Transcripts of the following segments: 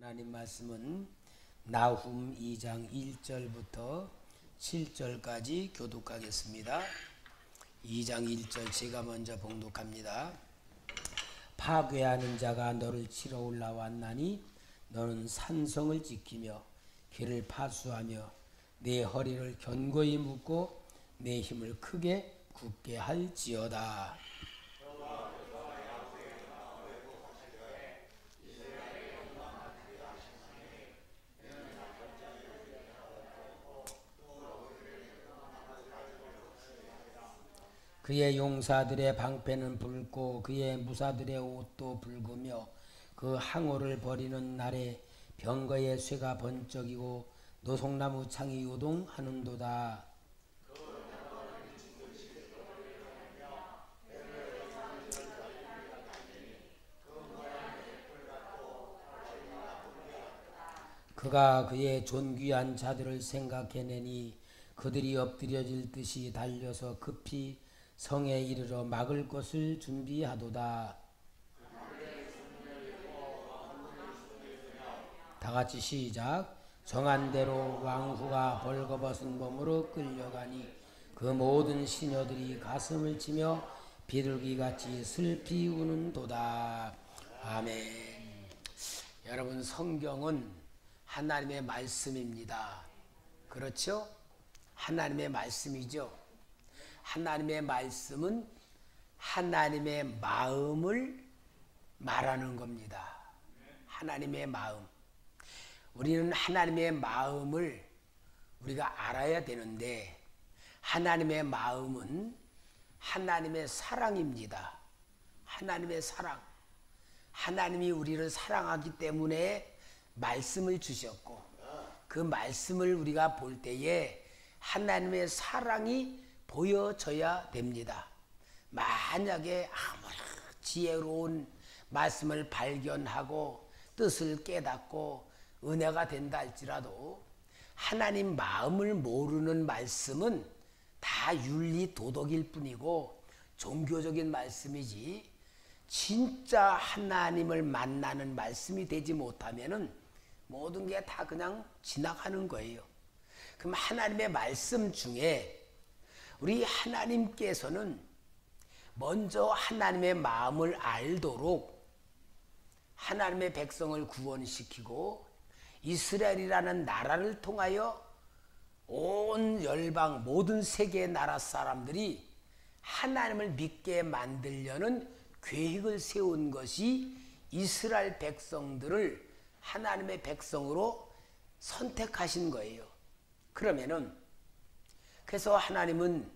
하나님 말씀은 나훔 2장 1절부터 7절까지 교독하겠습니다. 2장 1절 제가 먼저 봉독합니다. 파괴하는 자가 너를 치러 올라왔나니 너는 산성을 지키며 길을 파수하며 내 허리를 견고히 묶고 내 힘을 크게 굳게 할지어다. 그의 용사들의 방패는 붉고 그의 무사들의 옷도 붉으며 그 항우를 버리는 날에 병거의 쇠가 번쩍이고 노송나무 창이 요동하는도다. 그가 그의 존귀한 자들을 생각해내니 그들이 엎드려질 듯이 달려서 급히 성에 이르러 막을 것을 준비하도다. 다같이 시작. 정한 대로 왕후가 벌거벗은 몸으로 끌려가니 그 모든 시녀들이 가슴을 치며 비둘기같이 슬피 우는도다. 아멘. 여러분, 성경은 하나님의 말씀입니다. 그렇죠? 하나님의 말씀이죠. 하나님의 말씀은 하나님의 마음을 말하는 겁니다. 하나님의 마음. 우리는 하나님의 마음을 우리가 알아야 되는데 하나님의 마음은 하나님의 사랑입니다. 하나님의 사랑. 하나님이 우리를 사랑하기 때문에 말씀을 주셨고 그 말씀을 우리가 볼 때에 하나님의 사랑이 보여져야 됩니다. 만약에 아무리 지혜로운 말씀을 발견하고 뜻을 깨닫고 은혜가 된다 할지라도 하나님 마음을 모르는 말씀은 다 윤리 도덕일 뿐이고 종교적인 말씀이지 진짜 하나님을 만나는 말씀이 되지 못하면은 모든 게 다 그냥 지나가는 거예요. 그럼 하나님의 말씀 중에 우리 하나님께서는 먼저 하나님의 마음을 알도록 하나님의 백성을 구원시키고 이스라엘이라는 나라를 통하여 온 열방 모든 세계의 나라 사람들이 하나님을 믿게 만들려는 계획을 세운 것이 이스라엘 백성들을 하나님의 백성으로 선택하신 거예요. 그래서 하나님은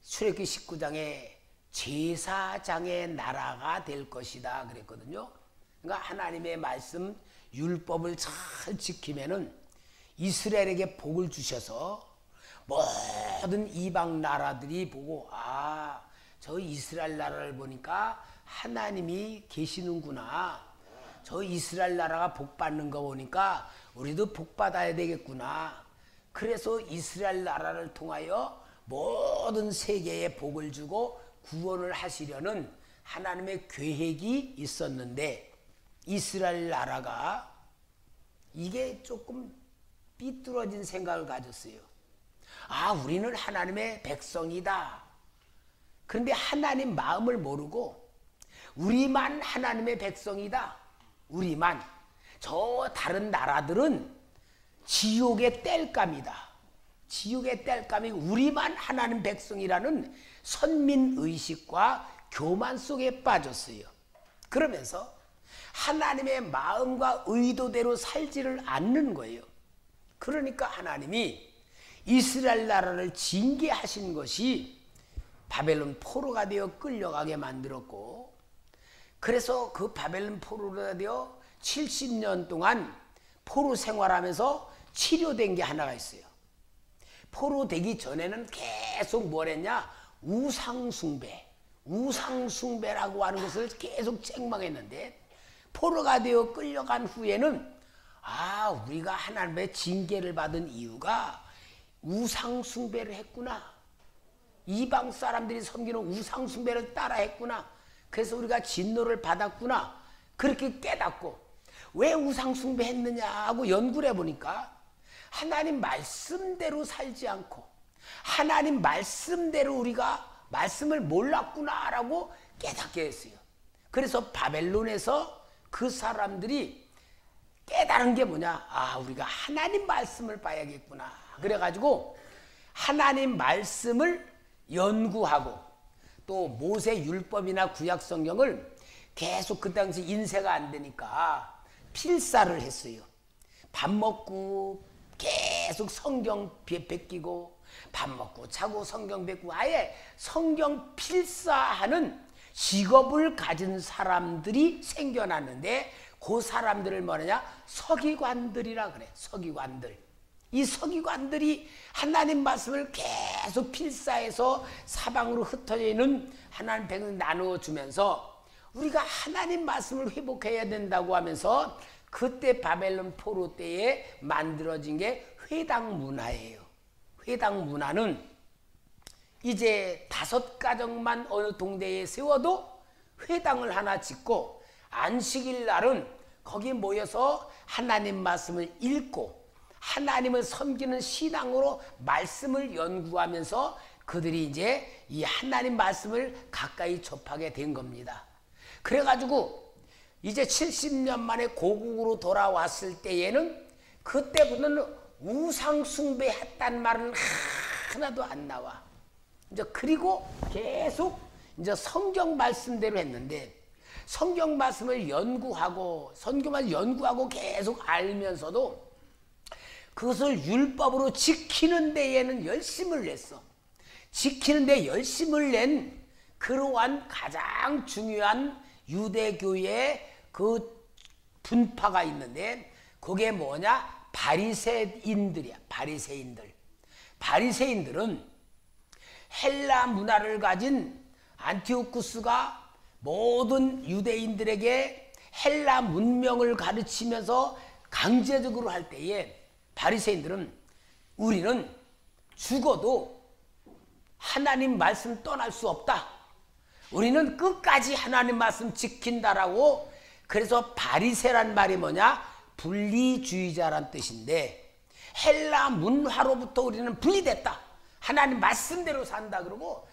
출애굽기 19장에 제사장의 나라가 될 것이다 그랬거든요. 그러니까 하나님의 말씀 율법을 잘 지키면은 이스라엘에게 복을 주셔서 모든 이방 나라들이 보고 저 이스라엘 나라를 보니까 하나님이 계시는구나. 저 이스라엘 나라가 복 받는 거 보니까 우리도 복 받아야 되겠구나. 그래서 이스라엘 나라를 통하여 모든 세계에 복을 주고 구원을 하시려는 하나님의 계획이 있었는데 이스라엘 나라가 이게 조금 삐뚤어진 생각을 가졌어요. 우리는 하나님의 백성이다. 그런데 하나님 마음을 모르고 우리만 하나님의 백성이다. 우리만. 저 다른 나라들은 지옥의 땔감이다. 지옥의 땔감이 우리만 하나님 백성이라는 선민의식과 교만 속에 빠졌어요. 그러면서 하나님의 마음과 의도대로 살지를 않는 거예요. 그러니까 하나님이 이스라엘 나라를 징계하신 것이 바벨론 포로가 되어 끌려가게 만들었고 그래서 그 바벨론 포로가 되어 70년 동안 포로 생활하면서 치료된 게 하나가 있어요. 포로 되기 전에는 계속 뭘 했냐? 우상숭배라고 하는 것을 계속 책망했는데 포로가 되어 끌려간 후에는 우리가 하나님의 징계를 받은 이유가 우상숭배를 했구나. 이방 사람들이 섬기는 우상숭배를 따라 했구나. 그래서 우리가 진노를 받았구나. 그렇게 깨닫고 왜 우상숭배했느냐 하고 연구를 해보니까 하나님 말씀대로 살지 않고 하나님 말씀대로 우리가 말씀을 몰랐구나라고 깨닫게 했어요. 그래서 바벨론에서 그 사람들이 깨달은 게 뭐냐? 아, 우리가 하나님 말씀을 봐야겠구나. 그래가지고 하나님 말씀을 연구하고 또 모세 율법이나 구약 성경을 계속 그 당시 인쇄가 안 되니까 필사를 했어요. 밥 먹고 계속 성경 베끼고 밥 먹고 자고 성경 베끼고 아예 성경 필사하는 직업을 가진 사람들이 생겨났는데 그 사람들을 뭐냐? 서기관들이라 그래. 서기관들. 이 서기관들이 하나님 말씀을 계속 필사해서 사방으로 흩어져 있는 하나님 백성 나누어주면서 우리가 하나님 말씀을 회복해야 된다고 하면서 그때 바벨론 포로 때에 만들어진 게 회당 문화예요. 회당 문화는 이제 5가정만 어느 동네에 세워도 회당을 하나 짓고 안식일 날은 거기 모여서 하나님 말씀을 읽고 하나님을 섬기는 신앙으로 말씀을 연구하면서 그들이 이제 이 하나님 말씀을 가까이 접하게 된 겁니다. 그래가지고 이제 70년 만에 고국으로 돌아왔을 때에는 그때부터는 우상숭배했단 말은 하나도 안 나와. 이제 그리고 계속 이제 성경 말씀대로 했는데 성경 말씀을 연구하고 성경만 연구하고 계속 알면서도 그것을 율법으로 지키는 데에는 열심을 냈어. 지키는 데 열심을 낸 그러한 가장 중요한 유대교의 그 분파가 있는데 그게 뭐냐? 바리새인들이야. 바리새인들. 바리새인들은 헬라 문화를 가진 안티오쿠스가 모든 유대인들에게 헬라 문명을 가르치면서 강제적으로 할 때에 바리새인들은 우리는 죽어도 하나님 말씀 떠날 수 없다. 우리는 끝까지 하나님 말씀 지킨다라고. 그래서 바리새란 말이 뭐냐? 분리주의자란 뜻인데 헬라 문화로부터 우리는 분리됐다. 하나님 말씀대로 산다 그러고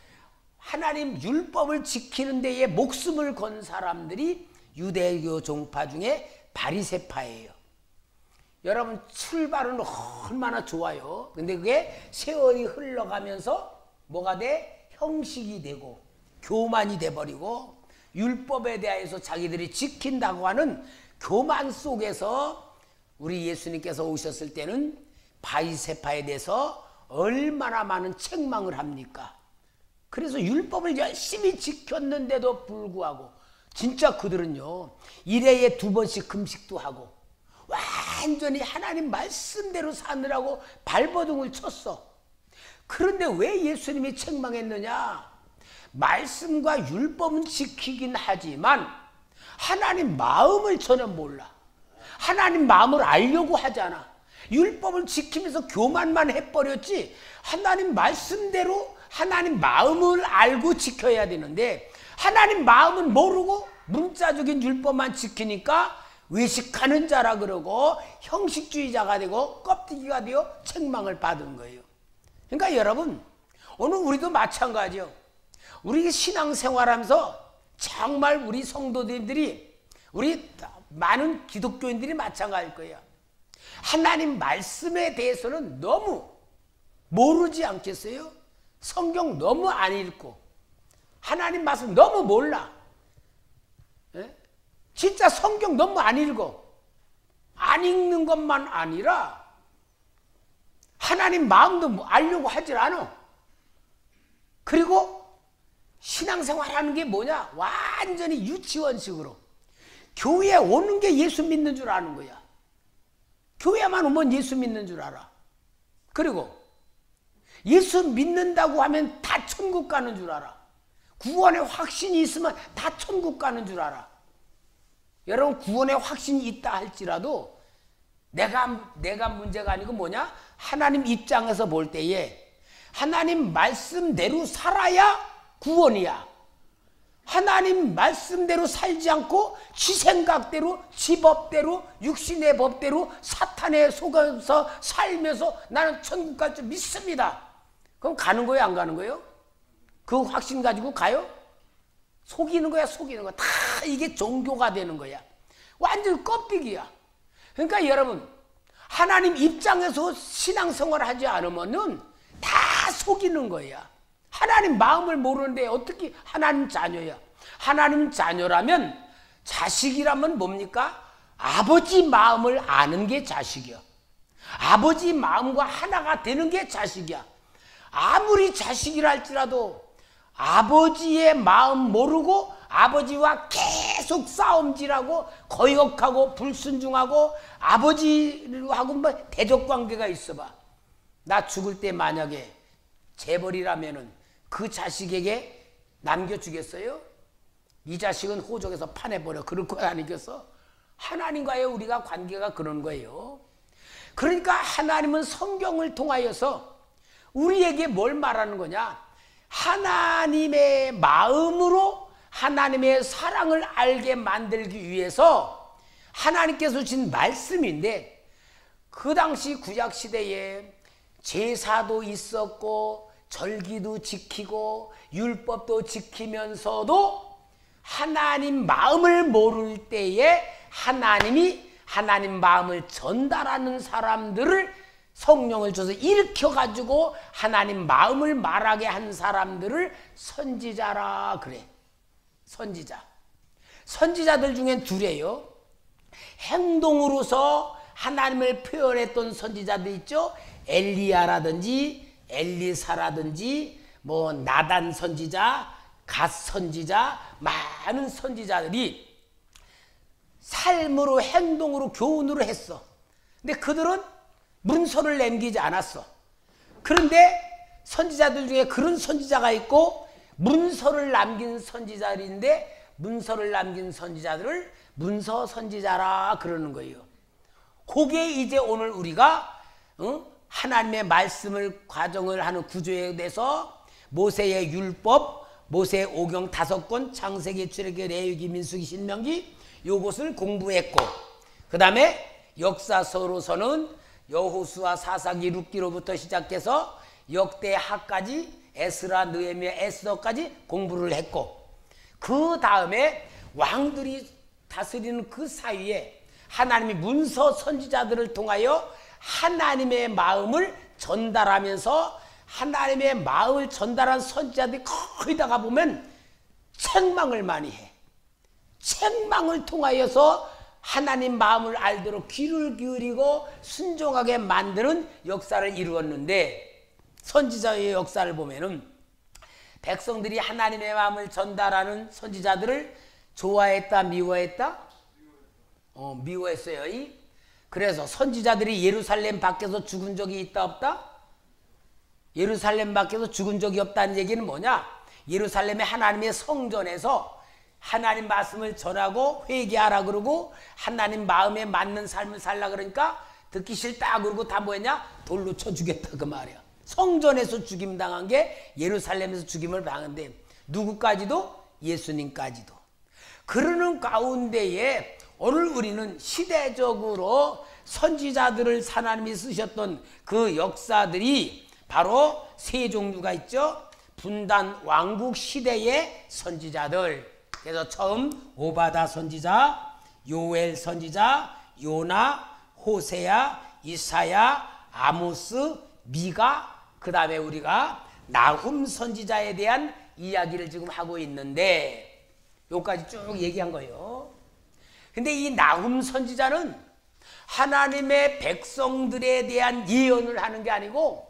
하나님 율법을 지키는 데에 목숨을 건 사람들이 유대교 종파 중에 바리새파예요. 여러분 출발은 얼마나 좋아요. 근데 그게 세월이 흘러가면서 뭐가 돼? 형식이 되고 교만이 돼버리고 율법에 대해서 자기들이 지킨다고 하는 교만 속에서 우리 예수님께서 오셨을 때는 바리새파에 대해서 얼마나 많은 책망을 합니까? 그래서 율법을 열심히 지켰는데도 불구하고 진짜 그들은요 1회에 2번씩 금식도 하고 완전히 하나님 말씀대로 사느라고 발버둥을 쳤어. 그런데 왜 예수님이 책망했느냐? 말씀과 율법은 지키긴 하지만 하나님 마음을 전혀 몰라. 하나님 마음을 알려고 하잖아. 율법을 지키면서 교만만 해버렸지 하나님 말씀대로 하나님 마음을 알고 지켜야 되는데 하나님 마음은 모르고 문자적인 율법만 지키니까 외식하는 자라 그러고 형식주의자가 되고 껍데기가 되어 책망을 받은 거예요. 그러니까 여러분 오늘 우리도 마찬가지요. 우리 신앙생활하면서 정말 우리 성도들이 우리 많은 기독교인들이 마찬가지일 거예요. 하나님 말씀에 대해서는 너무 모르지 않겠어요? 성경 너무 안 읽고 하나님 말씀 너무 몰라. 예? 진짜 성경 너무 안 읽어. 안 읽는 것만 아니라 하나님 마음도 알려고 하질 않아. 그리고 신앙생활 하는 게 뭐냐? 완전히 유치원식으로 교회에 오는 게 예수 믿는 줄 아는 거야. 교회만 오면 예수 믿는 줄 알아. 그리고 예수 믿는다고 하면 다 천국 가는 줄 알아. 구원의 확신이 있으면 다 천국 가는 줄 알아. 여러분 구원의 확신이 있다 할지라도 내가 문제가 아니고 뭐냐? 하나님 입장에서 볼 때에 하나님 말씀대로 살아야 구원이야. 하나님 말씀대로 살지 않고 지 생각대로, 지 법대로, 육신의 법대로 사탄에 속아서 살면서 나는 천국 갈 줄 믿습니다. 그럼 가는 거예요, 안 가는 거예요? 그 확신 가지고 가요? 속이는 거야, 속이는 거야. 다 이게 종교가 되는 거야. 완전 껍데기야. 그러니까 여러분, 하나님 입장에서 신앙생활을 하지 않으면은 다 속이는 거야. 하나님 마음을 모르는데 어떻게 하나님 자녀야? 하나님 자녀라면, 자식이라면 뭡니까? 아버지 마음을 아는 게 자식이야. 아버지 마음과 하나가 되는 게 자식이야. 아무리 자식이라 할지라도 아버지의 마음 모르고 아버지와 계속 싸움질하고 거역하고 불순종하고 아버지하고 뭐 대적관계가 있어봐. 나 죽을 때 만약에 재벌이라면은 그 자식에게 남겨주겠어요? 이 자식은 호적에서 파내버려. 그럴 거 아니겠어? 하나님과의 우리가 관계가 그런 거예요. 그러니까 하나님은 성경을 통하여서 우리에게 뭘 말하는 거냐? 하나님의 마음으로 하나님의 사랑을 알게 만들기 위해서 하나님께서 주신 말씀인데, 그 당시 구약시대에 제사도 있었고 절기도 지키고 율법도 지키면서도 하나님 마음을 모를 때에 하나님이 하나님 마음을 전달하는 사람들을 성령을 줘서 일으켜가지고 하나님 마음을 말하게 한 사람들을 선지자라 그래. 선지자. 선지자들 중엔 둘이에요. 행동으로서 하나님을 표현했던 선지자들 있죠. 엘리야라든지 엘리사라든지 뭐 나단 선지자, 갓 선지자, 많은 선지자들이 삶으로, 행동으로, 교훈으로 했어. 근데 그들은 문서를 남기지 않았어. 그런데 선지자들 중에 그런 선지자가 있고 문서를 남긴 선지자들인데, 문서를 남긴 선지자들을 문서 선지자라 그러는 거예요. 그게 이제 오늘 우리가 하나님의 말씀을 과정을 하는 구조에 대해서 모세의 율법, 모세의 오경 5권, 창세기, 출애굽기, 레위기, 민수기, 신명기 요것을 공부했고, 그 다음에 역사서로서는 여호수아, 사사기, 룻기로부터 시작해서 역대하까지 에스라, 느헤미야, 에스더까지 공부를 했고, 그 다음에 왕들이 다스리는 그 사이에 하나님이 문서 선지자들을 통하여 하나님의 마음을 전달하면서, 하나님의 마음을 전달한 선지자들이 거의 다 가보면 책망을 많이 해. 책망을 통하여서 하나님 마음을 알도록 귀를 기울이고 순종하게 만드는 역사를 이루었는데, 선지자의 역사를 보면은 백성들이 하나님의 마음을 전달하는 선지자들을 좋아했다, 미워했다? 미워했어요. 그래서 선지자들이 예루살렘 밖에서 죽은 적이 있다, 없다? 예루살렘 밖에서 죽은 적이 없다는 얘기는 뭐냐? 예루살렘의 하나님의 성전에서 하나님 말씀을 전하고 회개하라 그러고 하나님 마음에 맞는 삶을 살라 그러니까 듣기 싫다 그러고 다 뭐했냐? 돌로 쳐 죽였다 그 말이야. 성전에서 죽임 당한 게 예루살렘에서 죽임을 당한데, 누구까지도? 예수님까지도. 그러는 가운데에 오늘 우리는 시대적으로 선지자들을 하나님이 쓰셨던 그 역사들이 바로 세 종류가 있죠. 분단 왕국 시대의 선지자들. 그래서 처음 오바다 선지자, 요엘 선지자, 요나, 호세야, 이사야, 아모스, 미가, 그 다음에 우리가 나훔 선지자에 대한 이야기를 지금 하고 있는데, 여기까지 쭉 얘기한 거예요. 근데 이 나훔 선지자는 하나님의 백성들에 대한 예언을 하는 게 아니고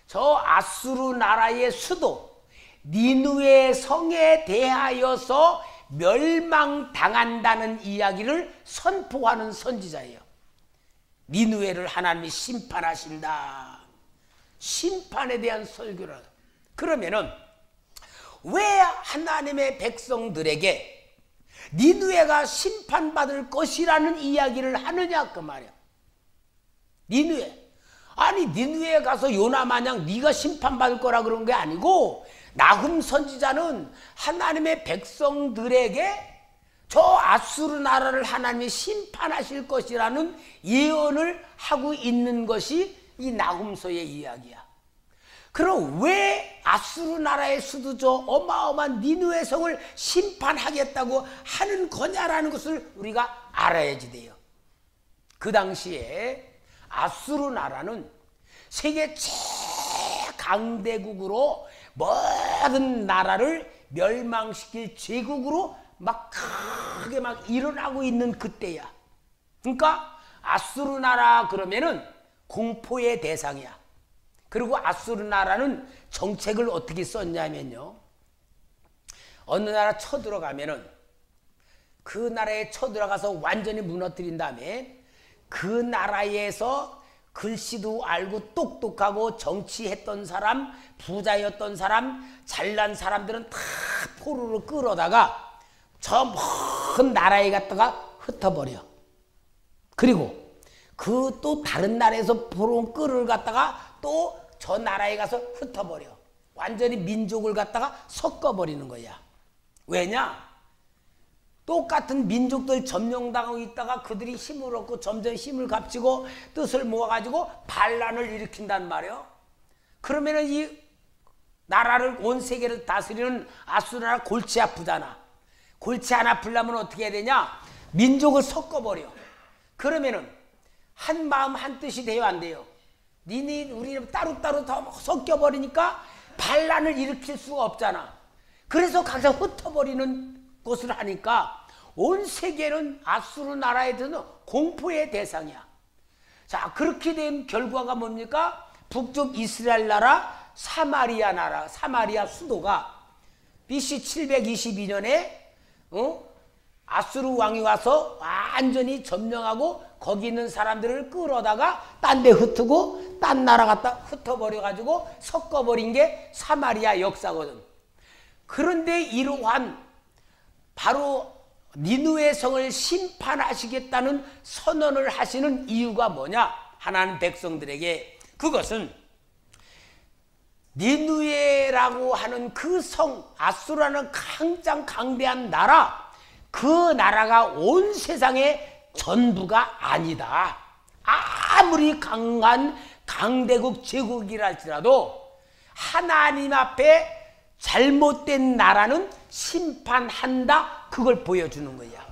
저 아수르 나라의 수도 니누의 성에 대하여서 멸망당한다는 이야기를 선포하는 선지자예요. 니누에를 하나님이 심판하신다. 심판에 대한 설교를. 그러면은 왜 하나님의 백성들에게 니누에가 심판받을 것이라는 이야기를 하느냐 그 말이야. 니누에. 아니 니누에 가서 요나 마냥 네가 심판받을 거라 그런 게 아니고 나훔 선지자는 하나님의 백성들에게 저 아수르 나라를 하나님이 심판하실 것이라는 예언을 하고 있는 것이 이 나훔서의 이야기야. 그럼 왜 아수르 나라의 수도죠 어마어마한 니느웨 성을 심판하겠다고 하는 거냐라는 것을 우리가 알아야지 돼요. 그 당시에 아수르 나라는 세계 최강대국으로 모든 나라를 멸망시킬 제국으로 막 크게 막 일어나고 있는 그때야. 그러니까 아수르 나라 그러면은 공포의 대상이야. 그리고 아수르 나라는 정책을 어떻게 썼냐면요, 어느 나라 쳐들어가면은 그 나라에 쳐들어가서 완전히 무너뜨린 다음에 그 나라에서 글씨도 알고 똑똑하고 정치했던 사람, 부자였던 사람, 잘난 사람들은 다 포로로 끌어다가 저 먼 나라에 갔다가 흩어버려. 그리고 그 또 다른 나라에서 포로 끌어갔다가 또 저 나라에 가서 흩어버려. 완전히 민족을 갖다가 섞어버리는 거야. 왜냐? 똑같은 민족들 점령당하고 있다가 그들이 힘을 얻고 점점 힘을 값지고 뜻을 모아가지고 반란을 일으킨단 말이에요. 그러면은 이 나라를 온 세계를 다스리는 아수르 나라 골치 아프잖아. 골치 안 아프려면 어떻게 해야 되냐? 민족을 섞어버려. 그러면은 한 마음 한 뜻이 돼요, 안 돼요? 우리는 따로따로 더 섞여버리니까 반란을 일으킬 수가 없잖아. 그래서 각자 흩어버리는 것을 하니까 온 세계는 아수르 나라에 드는 공포의 대상이야. 자, 그렇게 된 결과가 뭡니까? 북쪽 이스라엘 나라 사마리아 나라, 사마리아 수도가 BC 722년에 아수르 왕이 와서 완전히 점령하고 거기 있는 사람들을 끌어다가 딴 데 흩고 딴 나라 갖다 흩어버려가지고 섞어버린 게 사마리아 역사거든. 그런데 이러한 바로 니느웨 성을 심판하시겠다는 선언을 하시는 이유가 뭐냐? 하나님 백성들에게 그것은 니느웨라고 하는 그 성, 아수르라는 강장 강대한 나라, 그 나라가 온 세상의 전부가 아니다. 아무리 강한 강대국 제국이라 할지라도 하나님 앞에 잘못된 나라는 심판한다. 그걸 보여주는 거야.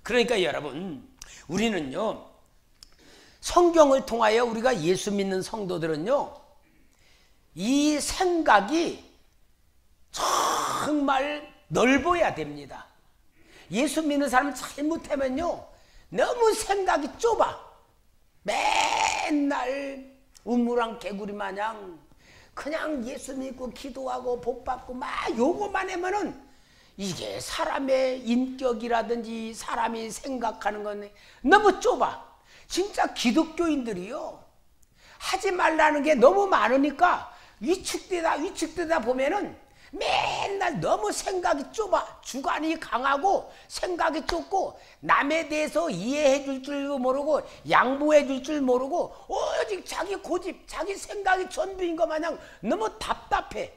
그러니까 여러분, 우리는요, 성경을 통하여 우리가 예수 믿는 성도들은요, 이 생각이 정말 넓어야 됩니다. 예수 믿는 사람 잘못하면요, 너무 생각이 좁아. 맨날 우물안 개구리 마냥 그냥 예수 믿고 기도하고 복 받고 막 요거만 하면은 이게 사람의 인격이라든지 사람이 생각하는 건 너무 좁아. 진짜 기독교인들이요, 하지 말라는 게 너무 많으니까 위축되다 보면은 맨날 너무 생각이 좁아. 주관이 강하고 생각이 좁고 남에 대해서 이해해 줄 줄도 모르고 양보해 줄 줄 모르고 오직 자기 고집, 자기 생각이 전부인 것 마냥 너무 답답해.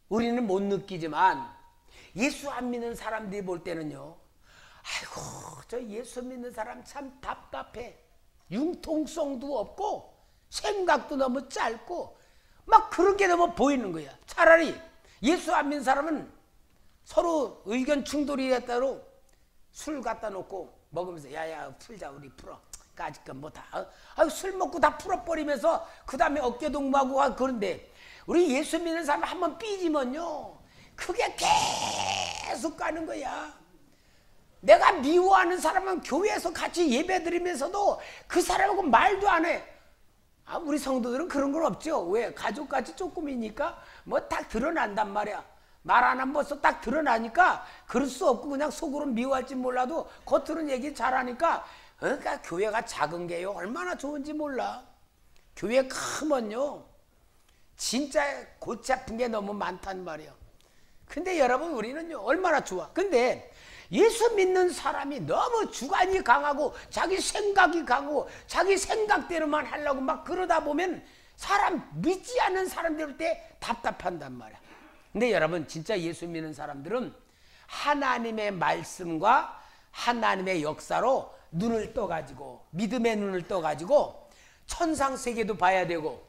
우리는 못 느끼지만 예수 안 믿는 사람들이 볼 때는요, 아이고 저 예수 믿는 사람 참 답답해. 융통성도 없고 생각도 너무 짧고 막 그런 게 너무 보이는 거야. 차라리 예수 안 믿는 사람은 서로 의견 충돌이 됐다로 술 갖다 놓고 먹으면서 야야 풀자, 우리 풀어. 까짓건 뭐 다 술 먹고 다 풀어버리면서 그 다음에 어깨 동무하고 그런데 우리 예수 믿는 사람 한번 삐지면요, 그게 계속 가는 거야. 내가 미워하는 사람은 교회에서 같이 예배 드리면서도 그 사람하고 말도 안 해. 우리 성도들은 그런 건 없죠. 왜? 가족같이 조금이니까 뭐 딱 드러난단 말이야. 말 안 하면 벌써 딱 드러나니까 그럴 수 없고 그냥 속으로 미워할지 몰라도 겉으로는 얘기 잘하니까, 그러니까 교회가 작은 게요 얼마나 좋은지 몰라. 교회 크면요 진짜 골치 아픈 게 너무 많단 말이야. 근데 여러분, 우리는요 얼마나 좋아. 근데 예수 믿는 사람이 너무 주관이 강하고 자기 생각이 강하고 자기 생각대로만 하려고 막 그러다 보면 사람 믿지 않는 사람들 볼 때 답답한단 말이야. 근데 여러분 진짜 예수 믿는 사람들은 하나님의 말씀과 하나님의 역사로 눈을 떠가지고 믿음의 눈을 떠가지고 천상세계도 봐야 되고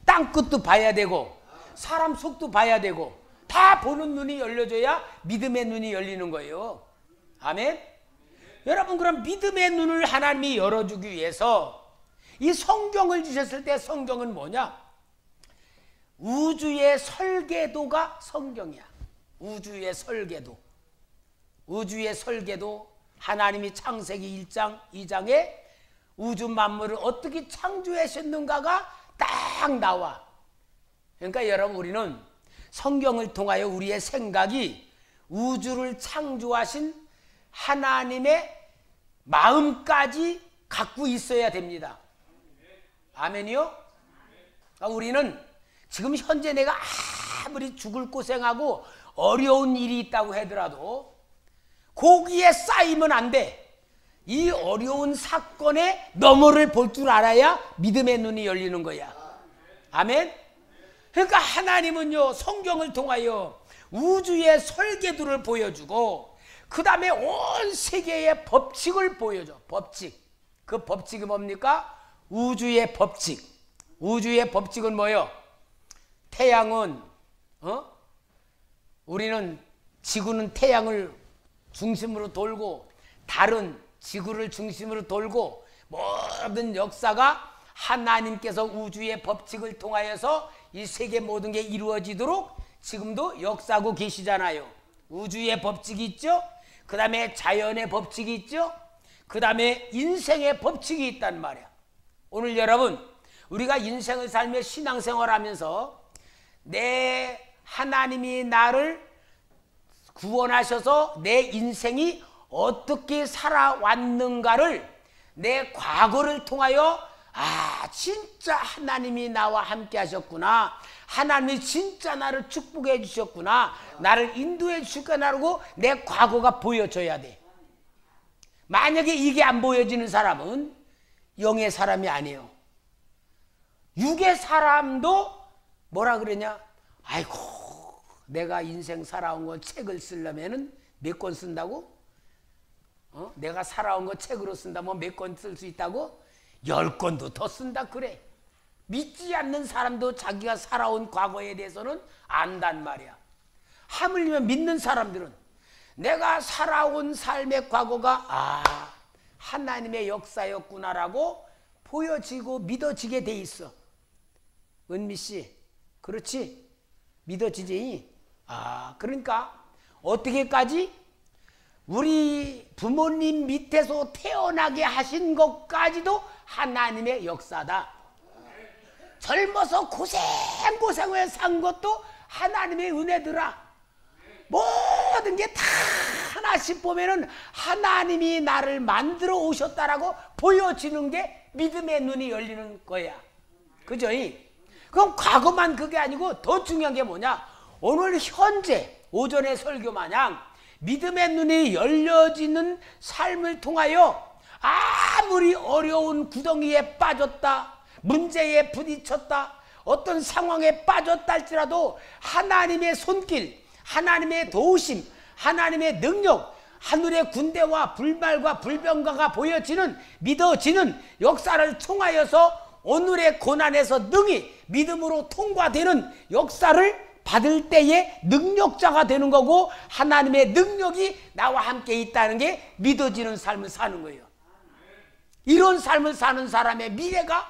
땅끝도 봐야 되고 사람 속도 봐야 되고 다 보는 눈이 열려져야 믿음의 눈이 열리는 거예요. 아멘. 여러분 그럼 믿음의 눈을 하나님이 열어주기 위해서 이 성경을 주셨을 때 성경은 뭐냐? 우주의 설계도가 성경이야. 우주의 설계도. 우주의 설계도 하나님이 창세기 1장 2장에 우주 만물을 어떻게 창조하셨는가가 딱 나와. 그러니까 여러분 우리는 성경을 통하여 우리의 생각이 우주를 창조하신 하나님의 마음까지 갖고 있어야 됩니다. 아멘이요? 우리는 지금 현재 내가 아무리 죽을 고생하고 어려운 일이 있다고 하더라도 거기에 쌓이면 안 돼. 이 어려운 사건의 너머를 볼 줄 알아야 믿음의 눈이 열리는 거야. 아멘? 그러니까 하나님은요 성경을 통하여 우주의 설계도를 보여주고 그 다음에 온 세계의 법칙을 보여줘. 법칙. 그 법칙이 뭡니까? 우주의 법칙. 우주의 법칙은 뭐요? 태양은 우리는 지구는 태양을 중심으로 돌고 달은 지구를 중심으로 돌고 모든 역사가 하나님께서 우주의 법칙을 통하여서 이 세계 모든 게 이루어지도록 지금도 역사하고 계시잖아요. 우주의 법칙이 있죠. 그 다음에 자연의 법칙이 있죠. 그 다음에 인생의 법칙이 있단 말이야. 오늘 여러분 우리가 인생을 살며 신앙생활하면서 내 하나님이 나를 구원하셔서 내 인생이 어떻게 살아왔는가를 내 과거를 통하여 진짜 하나님이 나와 함께 하셨구나. 하나님이 진짜 나를 축복해 주셨구나. 나를 인도해 주셨구나라고 내 과거가 보여줘야 돼. 만약에 이게 안 보여지는 사람은 영의 사람이 아니에요. 육의 사람도 뭐라 그러냐? 아이고 내가 인생 살아온 거 책을 쓰려면은 몇 권 쓴다고? 내가 살아온 거 책으로 쓴다면 몇 권 쓸 수 있다고? 10권도 더 쓴다 그래. 믿지 않는 사람도 자기가 살아온 과거에 대해서는 안단 말이야. 하물며 믿는 사람들은 내가 살아온 삶의 과거가 하나님의 역사였구나라고 보여지고 믿어지게 돼 있어. 은미씨 그렇지? 믿어지지? 그러니까 어떻게까지? 우리 부모님 밑에서 태어나게 하신 것까지도 하나님의 역사다. 젊어서 고생고생을 산 것도 하나님의 은혜더라. 모든 게 다 하나씩 보면은 하나님이 나를 만들어 오셨다라고 보여지는 게 믿음의 눈이 열리는 거야. 그죠? 그럼 과거만 그게 아니고 더 중요한 게 뭐냐? 오늘 현재 오전의 설교 마냥 믿음의 눈이 열려지는 삶을 통하여 아무리 어려운 구덩이에 빠졌다, 문제에 부딪혔다, 어떤 상황에 빠졌다 할지라도 하나님의 손길, 하나님의 도우심, 하나님의 능력, 하늘의 군대와 불말과 불병가가 보여지는, 믿어지는 역사를 통하여서 오늘의 고난에서 능히 믿음으로 통과되는 역사를 받을 때에 능력자가 되는 거고, 하나님의 능력이 나와 함께 있다는 게 믿어지는 삶을 사는 거예요. 이런 삶을 사는 사람의 미래가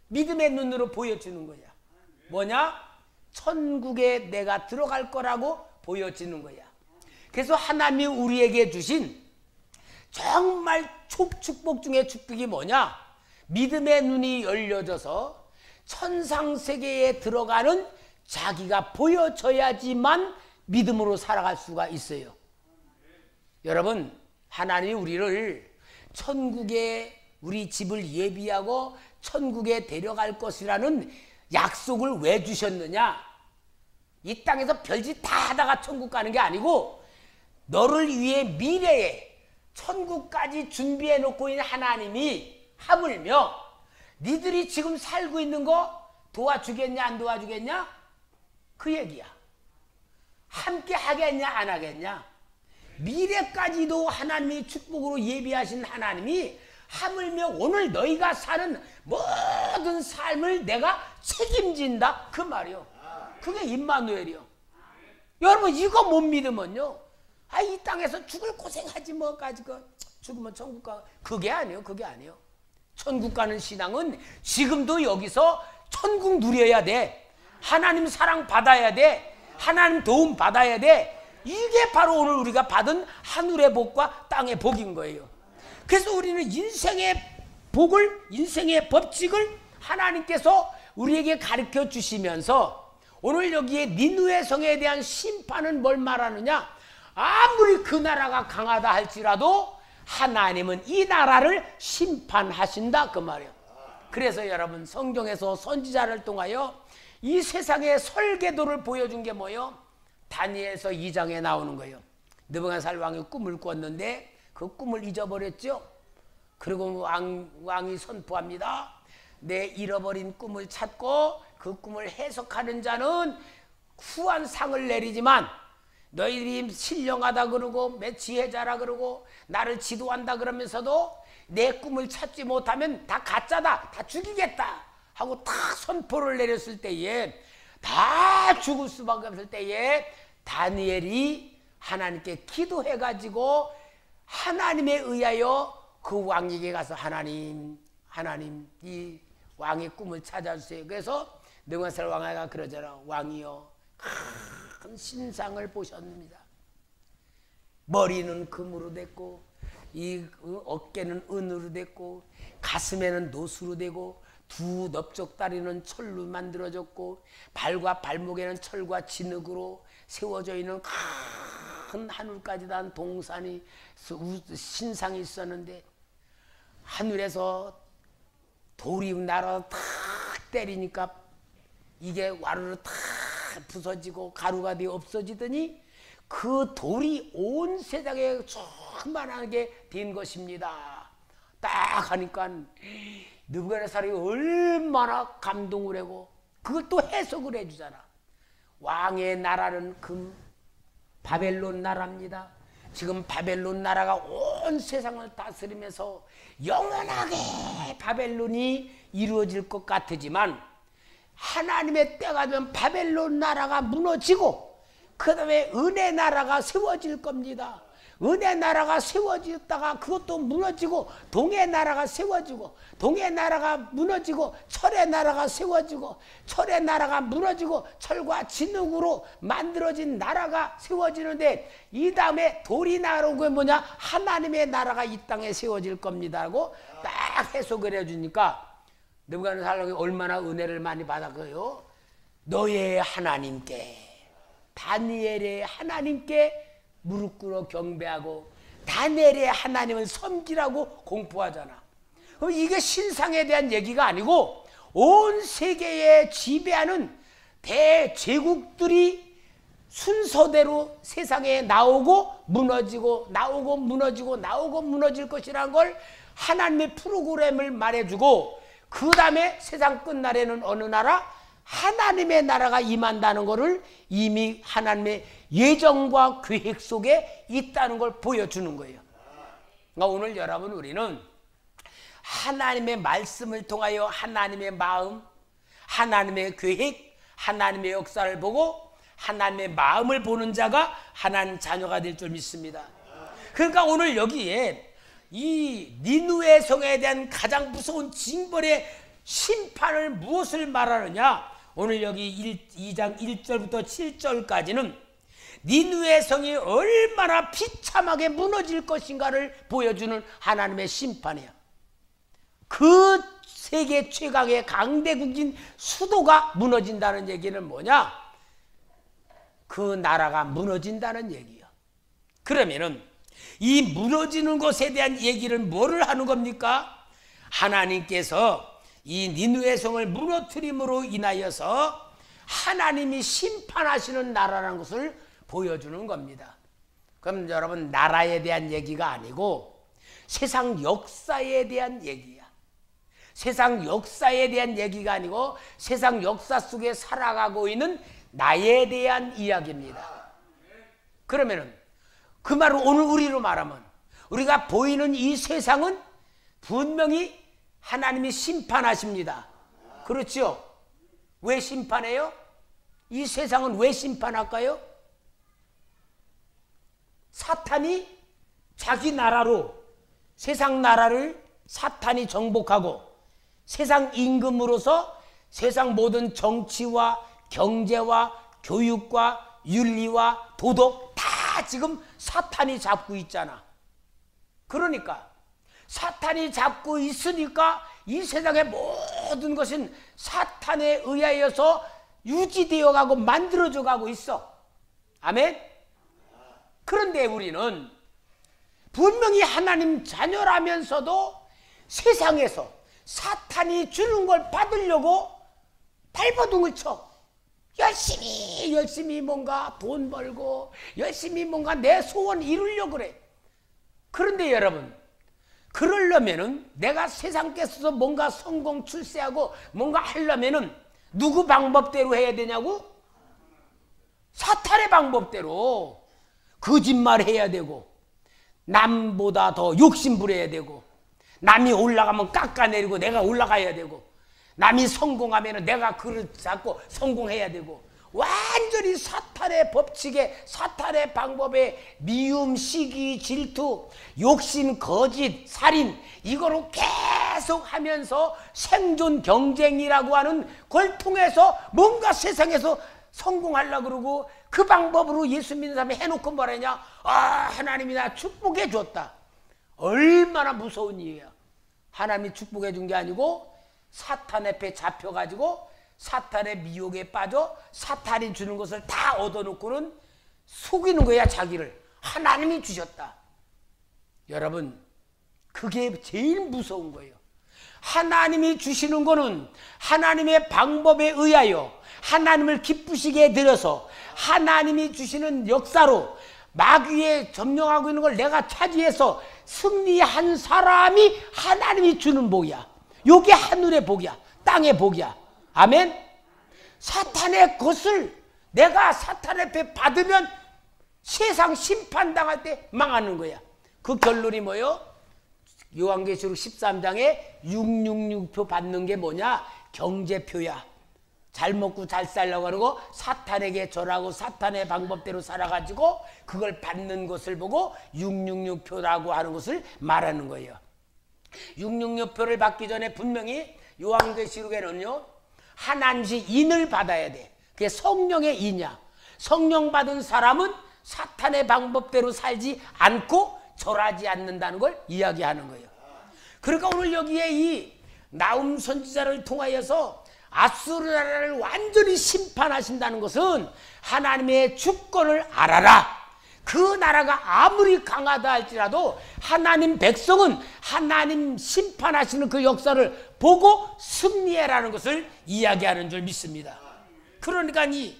믿음의 눈으로 보여지는 거야. 뭐냐? 천국에 내가 들어갈 거라고 보여지는 거야. 그래서 하나님이 우리에게 주신 정말 축복 중에 축복이 뭐냐? 믿음의 눈이 열려져서 천상세계에 들어가는 자기가 보여져야지만 믿음으로 살아갈 수가 있어요. 여러분, 하나님이 우리를 천국에 우리 집을 예비하고 천국에 데려갈 것이라는 약속을 왜 주셨느냐? 이 땅에서 별짓 다 하다가 천국 가는 게 아니고 너를 위해 미래에 천국까지 준비해 놓고 있는 하나님이 하물며 니들이 지금 살고 있는 거 도와주겠냐 안 도와주겠냐? 그 얘기야. 함께 하겠냐 안 하겠냐? 미래까지도 하나님이 축복으로 예비하신 하나님이 하물며 오늘 너희가 사는 모든 삶을 내가 책임진다 그 말이요. 그게 임마누엘이요. 여러분 이거 못 믿으면요, 이 땅에서 죽을 고생하지 뭐 가지고 죽으면 천국 가. 그게 아니에요. 그게 아니에요. 천국 가는 신앙은 지금도 여기서 천국 누려야 돼. 하나님 사랑 받아야 돼. 하나님 도움 받아야 돼. 이게 바로 오늘 우리가 받은 하늘의 복과 땅의 복인 거예요. 그래서 우리는 인생의 복을, 인생의 법칙을 하나님께서 우리에게 가르쳐 주시면서 오늘 여기에 니느웨 성에 대한 심판은 뭘 말하느냐? 아무리 그 나라가 강하다 할지라도 하나님은 이 나라를 심판하신다 그 말이에요. 그래서 여러분 성경에서 선지자를 통하여 이 세상의 설계도를 보여준 게 뭐예요? 다니엘서 2장에 나오는 거예요. 느부갓네살 왕이 꿈을 꿨는데 그 꿈을 잊어버렸죠. 그리고 왕이 선포합니다. 내 잃어버린 꿈을 찾고 그 꿈을 해석하는 자는 후한 상을 내리지만 너희들이 신령하다 그러고 지혜자라 그러고 나를 지도한다 그러면서도 내 꿈을 찾지 못하면 다 가짜다, 다 죽이겠다 하고 탁 선포를 내렸을 때에, 다 죽을 수밖에 없을 때에 다니엘이 하나님께 기도해가지고 하나님에 의하여 그 왕에게 가서 하나님 이 왕의 꿈을 찾아주세요. 그래서 느부갓네살 왕아가 그러잖아. 왕이여 큰 신상을 보셨습니다. 머리는 금으로 됐고 이 어깨는 은으로 됐고 가슴에는 노수로 되고 두 넓적다리는 철로 만들어졌고 발과 발목에는 철과 진흙으로 세워져 있는 큰 하늘까지 단 동산이 신상이 있었는데 하늘에서 돌이 날아 탁 때리니까 이게 와르르 탁 부서지고 가루가 되어 없어지더니 그 돌이 온 세상에 충만하게 된 것입니다. 딱 하니까 느부갓네살이 얼마나 감동을 하고 그걸 또 해석을 해주잖아. 왕의 나라는 금 바벨론 나라입니다. 지금 바벨론 나라가 온 세상을 다스리면서 영원하게 바벨론이 이루어질 것 같지만 하나님의 때가 되면 바벨론 나라가 무너지고 그 다음에 은혜 나라가 세워질 겁니다. 은혜 나라가 세워졌다가 그것도 무너지고 동해 나라가 세워지고 동해 나라가 무너지고 철의 나라가 세워지고 철의 나라가 무너지고 철과 진흙으로 만들어진 나라가 세워지는데 이 다음에 돌이 나오는 게 뭐냐? 하나님의 나라가 이 땅에 세워질 겁니다라고 딱 해석을 해주니까 느부갓네살이 얼마나 은혜를 많이 받았고요. 너의 하나님께, 다니엘의 하나님께 무릎 꿇어 경배하고 다니엘의 하나님을 섬기라고 공포하잖아. 그럼 이게 신상에 대한 얘기가 아니고 온 세계에 지배하는 대제국들이 순서대로 세상에 나오고 무너지고 나오고 무너지고 나오고 무너질 것이라는 걸 하나님의 프로그램을 말해주고 그 다음에 세상 끝날에는 어느 나라? 하나님의 나라가 임한다는 것을 이미 하나님의 예정과 계획 속에 있다는 걸 보여주는 거예요. 그러니까 오늘 여러분 우리는 하나님의 말씀을 통하여 하나님의 마음, 하나님의 계획, 하나님의 역사를 보고 하나님의 마음을 보는 자가 하나님 자녀가 될 줄 믿습니다. 그러니까 오늘 여기에 이 니느웨 성에 대한 가장 무서운 징벌의 심판을 무엇을 말하느냐? 오늘 여기 2장 1절부터 7절까지는 니느웨 성이 얼마나 비참하게 무너질 것인가를 보여주는 하나님의 심판이야. 그 세계 최강의 강대국인 수도가 무너진다는 얘기는 뭐냐? 그 나라가 무너진다는 얘기야. 그러면은 이 무너지는 것에 대한 얘기는 뭐를 하는 겁니까? 하나님께서 이 니느웨 성을 무너뜨림으로 인하여서 하나님이 심판하시는 나라라는 것을 보여주는 겁니다. 그럼 여러분 나라에 대한 얘기가 아니고 세상 역사에 대한 얘기야. 세상 역사에 대한 얘기가 아니고 세상 역사 속에 살아가고 있는 나에 대한 이야기입니다. 그러면은 그 말을 오늘 우리로 말하면 우리가 보이는 이 세상은 분명히 하나님이 심판하십니다. 그렇죠? 왜 심판해요? 이 세상은 왜 심판할까요? 사탄이 자기 나라로 세상 나라를 사탄이 정복하고 세상 임금으로서 세상 모든 정치와 경제와 교육과 윤리와 도덕 다 지금 사탄이 잡고 있잖아. 그러니까 사탄이 잡고 있으니까 이 세상의 모든 것은 사탄에 의하여서 유지되어 가고 만들어져 가고 있어. 아멘? 그런데 우리는 분명히 하나님 자녀라면서도 세상에서 사탄이 주는 걸 받으려고 발버둥을 쳐. 열심히 뭔가 돈 벌고 열심히 뭔가 내 소원 이루려고 그래. 그런데 여러분, 그러려면은 내가 세상께서 뭔가 성공 출세하고 뭔가 하려면은 누구 방법대로 해야 되냐고? 사탄의 방법대로 거짓말해야 되고 남보다 더 욕심부려야 되고 남이 올라가면 깎아내리고 내가 올라가야 되고 남이 성공하면 내가 그를 잡고 성공해야 되고 완전히 사탄의 법칙에 사탄의 방법에 미움, 시기, 질투, 욕심, 거짓, 살인 이거로 계속 하면서 생존 경쟁이라고 하는 걸 통해서 뭔가 세상에서 성공하려고 그러고 그 방법으로 예수 믿는 사람이 해놓고 뭐라냐? 아, 하나님이 나 축복해 줬다. 얼마나 무서운 일이야. 하나님이 축복해 준 게 아니고 사탄의 배 잡혀가지고 사탄의 미혹에 빠져 사탄이 주는 것을 다 얻어놓고는 속이는 거야. 자기를. 하나님이 주셨다. 여러분, 그게 제일 무서운 거예요. 하나님이 주시는 거는 하나님의 방법에 의하여 하나님을 기쁘시게 드려서 하나님이 주시는 역사로 마귀에 점령하고 있는 걸 내가 차지해서 승리한 사람이 하나님이 주는 복이야. 요게 하늘의 복이야. 땅의 복이야. 아멘? 사탄의 것을 내가 사탄의 배 받으면 세상 심판당할 때 망하는 거야. 그 결론이 뭐요? 요한계시록 13장에 666표 받는 게 뭐냐? 경제표야. 잘 먹고 잘 살려고 그러고 사탄에게 절하고 사탄의 방법대로 살아가지고 그걸 받는 것을 보고 666표라고 하는 것을 말하는 거예요. 666표를 받기 전에 분명히 요한계시록에는요 하나님이 인을 받아야 돼. 그게 성령의 인이야. 성령 받은 사람은 사탄의 방법대로 살지 않고 절하지 않는다는 걸 이야기하는 거예요. 그러니까 오늘 여기에 이 나움 선지자를 통하여서 아수르 나라를 완전히 심판하신다는 것은 하나님의 주권을 알아라. 그 나라가 아무리 강하다 할지라도 하나님 백성은 하나님 심판하시는 그 역사를 보고 승리해라는 것을 이야기하는 줄 믿습니다. 그러니까 이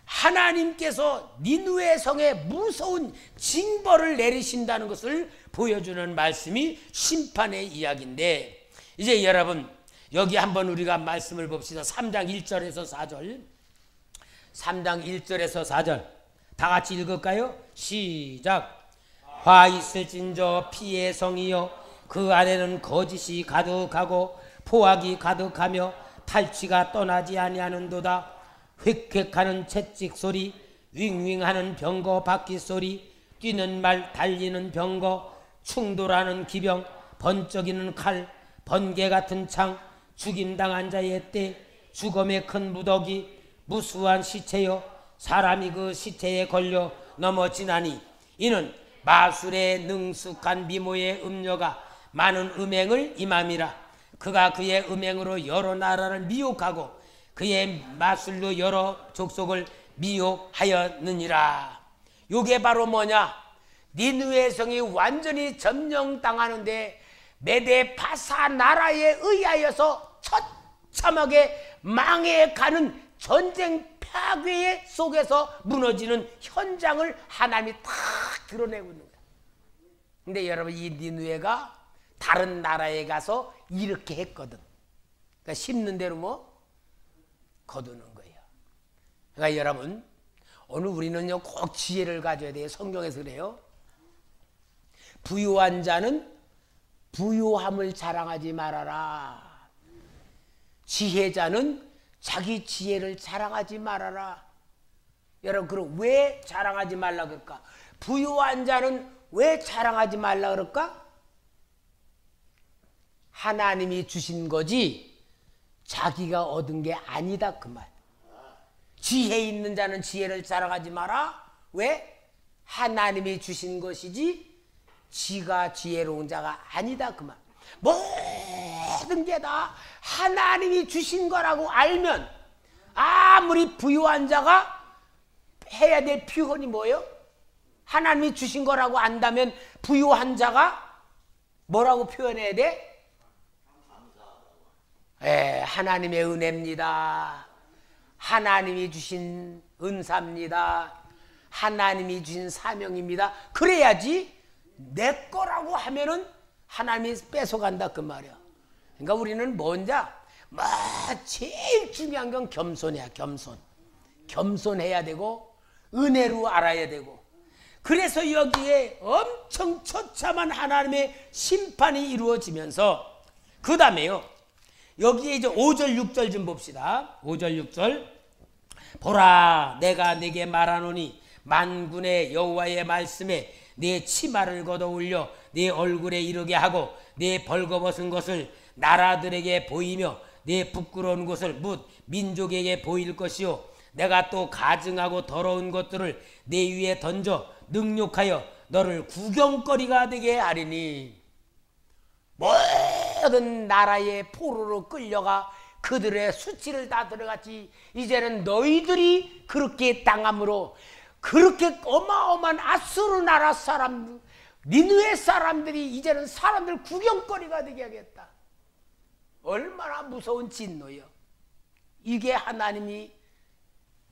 하나님께서 니느웨 성에 무서운 징벌을 내리신다는 것을 보여주는 말씀이 심판의 이야기인데, 이제 여러분 여기 한번 우리가 말씀을 봅시다. 3장 1절에서 4절 3장 1절에서 4절 다 같이 읽을까요? 시작. 화 있을진저 피의 성이여 그 안에는 거짓이 가득하고 포악이 가득하며 탈취가 떠나지 아니하는도다. 획획하는 채찍 소리, 윙윙하는 병거 바퀴 소리, 뛰는 말 달리는 병거, 충돌하는 기병, 번쩍이는 칼, 번개 같은 창, 죽임당한 자의 때, 죽음의 큰 무더기, 무수한 시체여 사람이 그 시체에 걸려 넘어지나니 이는 마술의 능숙한 미모의 음녀가 많은 음행을 임함이라. 그가 그의 음행으로 여러 나라를 미혹하고 그의 마술로 여러 족속을 미혹하였느니라. 요게 바로 뭐냐? 니느웨 성이 완전히 점령당하는데 메데 파사 나라에 의하여서 처참하게 망해가는 전쟁 파괴 속에서 무너지는 현장을 하나님이 탁 드러내고 있는 거야. 근데 여러분 이 니느웨가 다른 나라에 가서 이렇게 했거든. 그러니까 심는 대로 뭐 거두는 거예요. 그러니까 여러분, 오늘 우리는요 꼭 지혜를 가져야 돼요. 성경에서 그래요. 부유한 자는 부유함을 자랑하지 말아라. 지혜자는 자기 지혜를 자랑하지 말아라. 여러분, 그럼 왜 자랑하지 말라 그럴까? 부유한 자는 왜 자랑하지 말라 그럴까? 하나님이 주신 거지 자기가 얻은 게 아니다 그 말. 지혜 있는 자는 지혜를 자랑하지 마라. 왜? 하나님이 주신 것이지 지가 지혜로운 자가 아니다 그 말. 모든 게 다 하나님이 주신 거라고 알면 아무리 부유한 자가 해야 될 표현이 뭐예요? 하나님이 주신 거라고 안다면 부유한 자가 뭐라고 표현해야 돼? 하나님의 은혜입니다. 하나님이 주신 은사입니다. 하나님이 주신 사명입니다. 그래야지 내 거라고 하면은 하나님이 뺏어간다 그 말이야. 그러니까 우리는 뭔자 제일 중요한 건 겸손이야. 겸손해야 되고 은혜로 알아야 되고. 그래서 여기에 엄청 처참한 하나님의 심판이 이루어지면서 그 다음에요 여기에 이제 5절 6절 좀 봅시다. 5절 6절 보라 내가 네게 말하노니 만군의 여호와의 말씀에 네 치마를 걷어 올려 네 얼굴에 이르게 하고 네 벌거벗은 것을 나라들에게 보이며 네 부끄러운 것을 뭇 민족에게 보일 것이요 내가 또 가증하고 더러운 것들을 네 위에 던져 능욕하여 너를 구경거리가 되게 하리니 모든 나라의 포로로 끌려가 그들의 수치를 다 들어갔지. 이제는 너희들이 그렇게 당함으로 그렇게 어마어마한 아수르 나라 사람 니느웨 사람들이 이제는 사람들 구경거리가 되게 하겠다. 얼마나 무서운 진노요. 이게 하나님이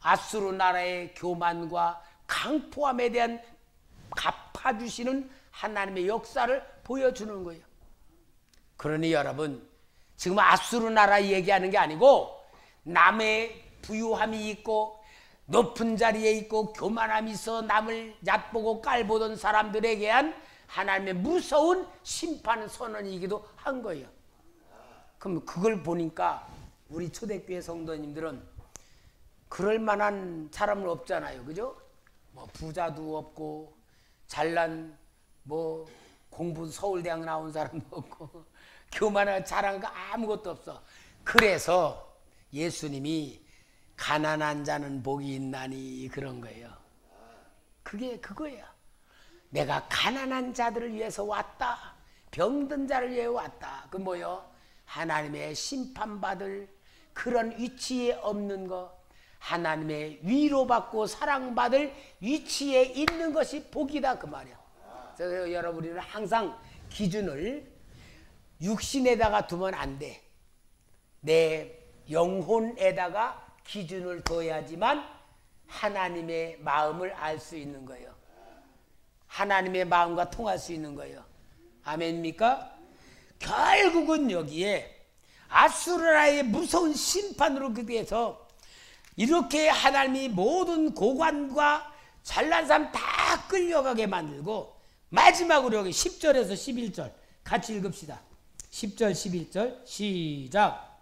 아수르 나라의 교만과 강포함에 대한 갚아주시는 하나님의 역사를 보여주는 거예요. 그러니 여러분 지금 아수르 나라 얘기하는 게 아니고 남의 부유함이 있고 높은 자리에 있고 교만함이 있어 남을 얕보고 깔보던 사람들에 대한 하나님의 무서운 심판 선언이기도 한 거예요. 그럼 그걸 보니까 우리 초대교회 성도님들은 그럴 만한 사람은 없잖아요. 그죠? 뭐 부자도 없고 잘난 뭐 공부 서울대학 나온 사람도 없고 교만한 잘한 거 아무것도 없어. 그래서 예수님이 가난한 자는 복이 있나니 그런 거예요. 그게 그거야. 내가 가난한 자들을 위해서 왔다. 병든 자를 위해 왔다. 그 뭐요? 하나님의 심판받을 그런 위치에 없는 거, 하나님의 위로받고 사랑받을 위치에 있는 것이 복이다 그 말이야. 그래서 여러분은 항상 기준을 육신에다가 두면 안 돼. 내 영혼에다가 기준을 둬야지만 하나님의 마음을 알 수 있는 거예요. 하나님의 마음과 통할 수 있는 거예요. 아멘입니까? 결국은 여기에 아수르나의 무서운 심판으로 그대해서 이렇게 하나님이 모든 고관과 잘난 사람 다 끌려가게 만들고 마지막으로 여기 10절에서 11절 같이 읽읍시다. 10절 11절 시작.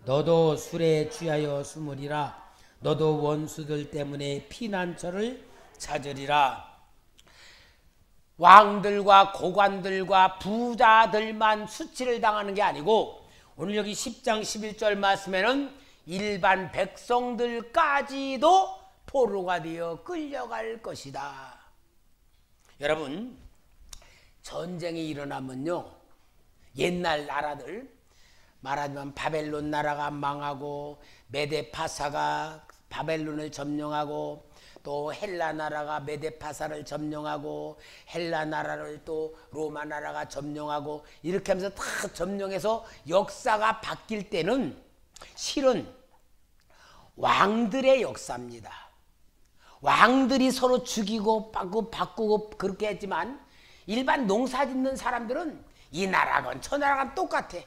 너도 술에 취하여 숨으리라. 너도 원수들 때문에 피난처를 찾으리라. 왕들과 고관들과 부자들만 수치를 당하는 게 아니고 오늘 여기 10장 11절 말씀에는 일반 백성들까지도 포로가 되어 끌려갈 것이다. 여러분, 전쟁이 일어나면요 옛날 나라들 말하자면 바벨론 나라가 망하고 메데파사가 바벨론을 점령하고 또 헬라 나라가 메데파사를 점령하고 헬라 나라를 또 로마 나라가 점령하고 이렇게 하면서 다 점령해서 역사가 바뀔 때는 실은 왕들의 역사입니다. 왕들이 서로 죽이고 바꾸고 그렇게 했지만 일반 농사 짓는 사람들은 이 나라건 저 나라건 똑같아.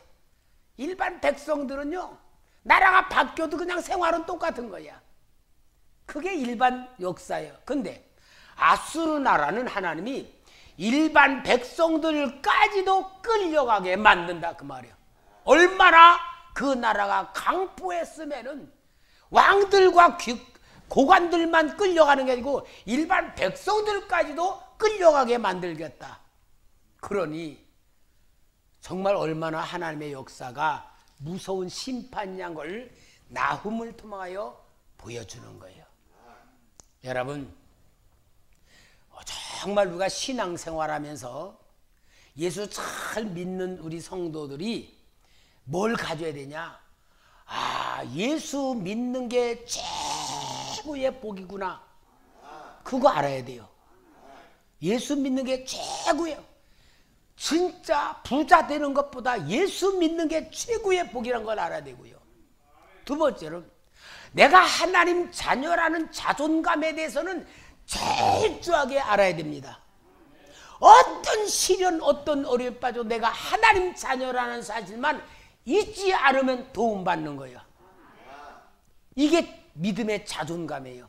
일반 백성들은요, 나라가 바뀌어도 그냥 생활은 똑같은 거야. 그게 일반 역사예요. 근데 아수르 나라는 하나님이 일반 백성들까지도 끌려가게 만든다 그 말이에요. 얼마나 그 나라가 강포했으면은 왕들과 고관들만 끌려가는 게 아니고 일반 백성들까지도 끌려가게 만들겠다. 그러니 정말 얼마나 하나님의 역사가 무서운 심판이란 걸 나훔을 통하여 보여주는 거예요. 여러분, 정말 우리가 신앙생활하면서 예수 잘 믿는 우리 성도들이 뭘 가져야 되냐? 예수 믿는 게 최고의 복이구나. 그거 알아야 돼요. 예수 믿는 게 최고예요. 진짜 부자 되는 것보다 예수 믿는 게 최고의 복이라는 걸 알아야 되고요. 두 번째는 내가 하나님 자녀라는 자존감에 대해서는 철저하게 알아야 됩니다. 어떤 시련, 어떤 어려움에 빠져 내가 하나님 자녀라는 사실만 잊지 않으면 도움받는 거예요. 이게 믿음의 자존감이에요.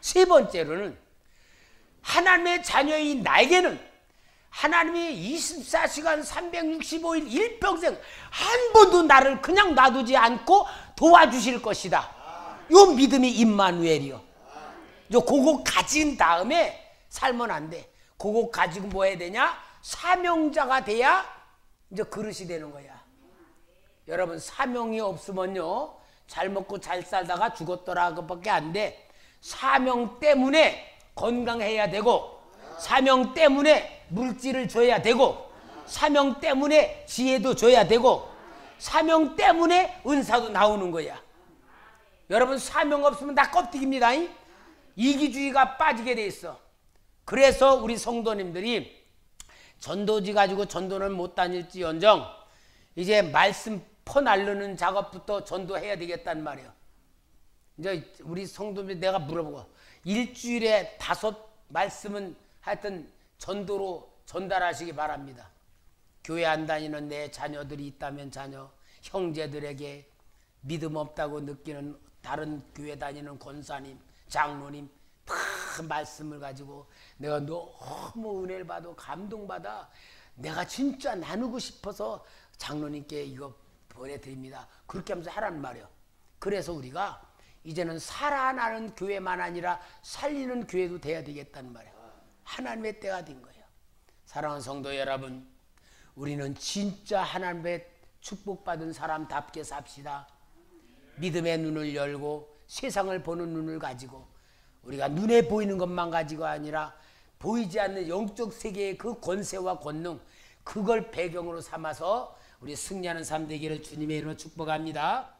세 번째로는 하나님의 자녀인 나에게는 하나님이 24시간 365일 일평생 한 번도 나를 그냥 놔두지 않고 도와주실 것이다. 요 믿음이 임마누엘이요. 그거 가진 다음에 살면 안 돼. 그거 가지고 뭐 해야 되냐? 사명자가 돼야 이제 그릇이 되는 거야. 여러분, 사명이 없으면요, 잘 먹고 잘 살다가 죽었더라 그밖에 안 돼. 사명 때문에 건강해야 되고, 사명 때문에 물질을 줘야 되고, 사명 때문에 지혜도 줘야 되고, 사명 때문에 은사도 나오는 거야. 여러분, 사명 없으면 다 껍데기입니다. 이기주의가 빠지게 돼 있어. 그래서 우리 성도님들이 전도지 가지고 전도는 못 다닐지언정 이제 말씀 퍼날르는 작업부터 전도해야 되겠단 말이에요. 이제 우리 성도님들 내가 물어보고 일주일에 5 말씀은 하여튼 전도로 전달하시기 바랍니다. 교회 안 다니는 내 자녀들이 있다면 자녀, 형제들에게 믿음 없다고 느끼는 다른 교회 다니는 권사님, 장로님 다 말씀을 가지고 내가 너무 은혜를 받아 감동받아 내가 진짜 나누고 싶어서 장로님께 이거 보내드립니다. 그렇게 하면서 하라는 말이에요. 그래서 우리가 이제는 살아나는 교회만 아니라 살리는 교회도 돼야 되겠다는 말이에요. 하나님의 때가 된 거예요. 사랑하는 성도 여러분, 우리는 진짜 하나님의 축복받은 사람답게 삽시다. 믿음의 눈을 열고 세상을 보는 눈을 가지고 우리가 눈에 보이는 것만 가지고 아니라 보이지 않는 영적 세계의 그 권세와 권능, 그걸 배경으로 삼아서 우리 승리하는 삶 되기를 주님의 이름으로 축복합니다.